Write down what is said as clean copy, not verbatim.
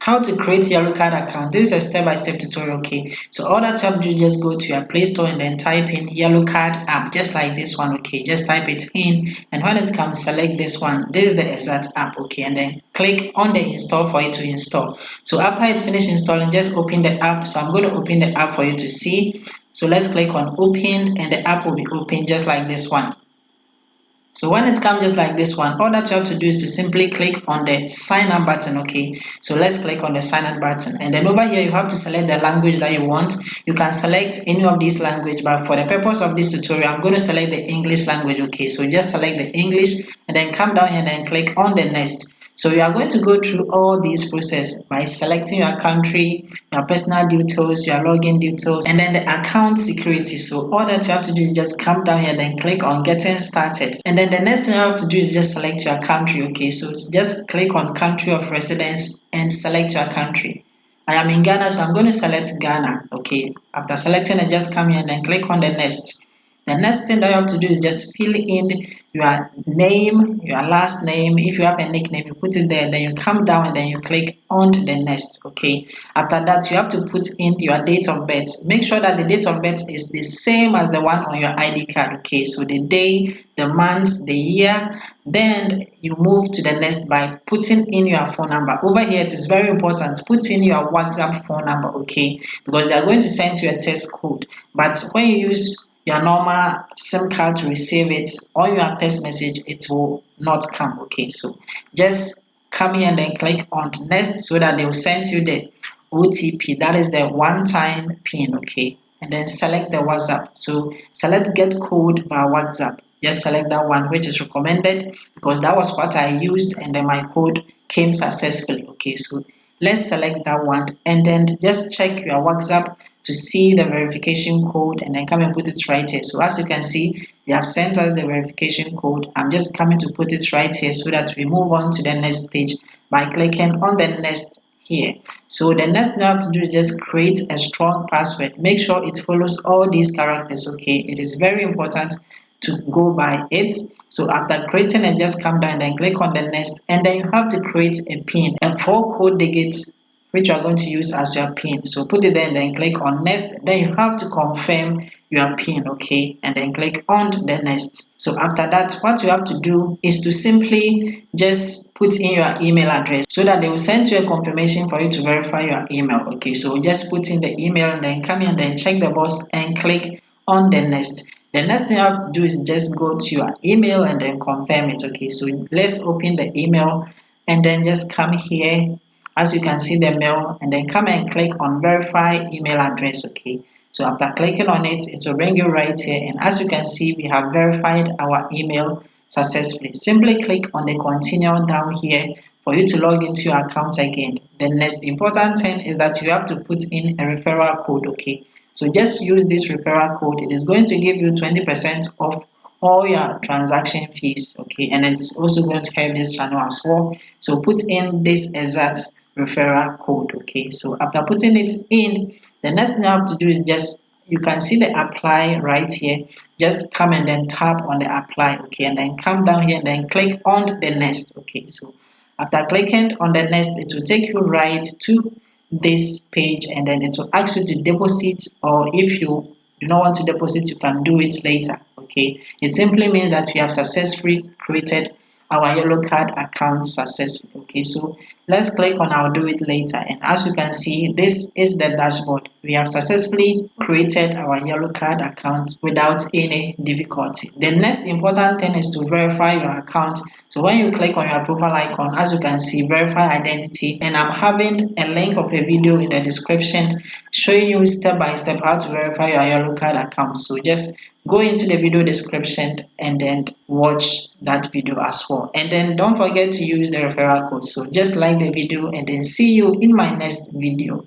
How to create yellow card account. This is a step-by-step tutorial. Okay, so all that you have to do is just go to your Play Store and then type in yellow card app, just like this one. Okay, just type it in, and when it comes, select this one. This is the exact app. Okay, and then click on the install for it to install. So after it finishes installing, just open the app. So I'm going to open the app for you to see. So let's click on open, and the app will be open just like this one. So when it comes just like this one, all that you have to do is to simply click on the sign up button. Okay, so let's click on the sign up button, and then over here you have to select the language that you want. You can select any of these language, but for the purpose of this tutorial, I'm going to select the English language. Okay, so just select the English and then come down here and then click on the next. So you are going to go through all these process by selecting your country, your personal details, your login details, and then the account security. So all that you have to do is just come down here and then click on getting started. And then the next thing you have to do is just select your country. Okay, so just click on country of residence and select your country. I am in Ghana, so I'm going to select Ghana. Okay, after selecting it, just come here and then click on the next. The next thing that you have to do is just fill in your name, your last name. If you have a nickname, you put it there, then you come down and then you click on to the next. Okay, after that you have to put in your date of birth. Make sure that the date of birth is the same as the one on your ID card. Okay, so the day, the month, the year. Then you move to the next by putting in your phone number. Over here it is very important, put in your WhatsApp phone number. Okay, because they are going to send you a text code, but when you use your normal SIM card to receive it or your text message, it will not come. Okay, so just come here and then click on next so that they will send you the OTP, that is the one-time pin. Okay, and then select the WhatsApp. So select get code by WhatsApp. Just select that one which is recommended, because that was what I used and then my code came successfully. Okay, so let's select that one and then just check your WhatsApp to see the verification code and then come and put it right here. So as you can see, they have sent us the verification code. I'm just coming to put it right here so that we move on to the next stage by clicking on the next here. So the next thing you have to do is just create a strong password. Make sure it follows all these characters. Okay, it is very important to go by it. So after creating it, just come down and click on the next, and then you have to create a pin, a 4 code digits which you are going to use as your pin. So put it there and then click on next. Then you have to confirm your pin. Okay, and then click on the next. So after that, what you have to do is to simply just put in your email address so that they will send you a confirmation for you to verify your email. Okay, so just put in the email and then come here and then check the box and click on the next. The next thing you have to do is just go to your email and then confirm it. Okay, so let's open the email and then just come here. As you can see the mail, and then come and click on verify email address. Okay, so after clicking on it, it will bring you right here, and as you can see, we have verified our email successfully. Simply click on the continue down here for you to log into your account again. The next important thing is that you have to put in a referral code. Okay, so just use this referral code. It is going to give you 20% off all your transaction fees. Okay, and it's also going to help this channel as well. So put in this exact referral code. Okay, so after putting it in, the next thing you have to do is just, you can see the apply right here. Just come and then tap on the apply. Okay, and then come down here and then click on the next. Okay, so after clicking on the next, it will take you right to this page, and then it will ask you to deposit, or if you do not want to deposit, you can do it later. Okay, it simply means that we have successfully created our yellow card account successfully. Okay, so let's click on I'll do it later, and as you can see, this is the dashboard. We have successfully created our yellow card account without any difficulty. The next important thing is to verify your account. So when you click on your profile icon, as you can see, verify identity, and I'm having a link of a video in the description showing you step by step how to verify your yellow card account. So just go into the video description and then watch that video as well, and then don't forget to use the referral code. So just like the video and then see you in my next video.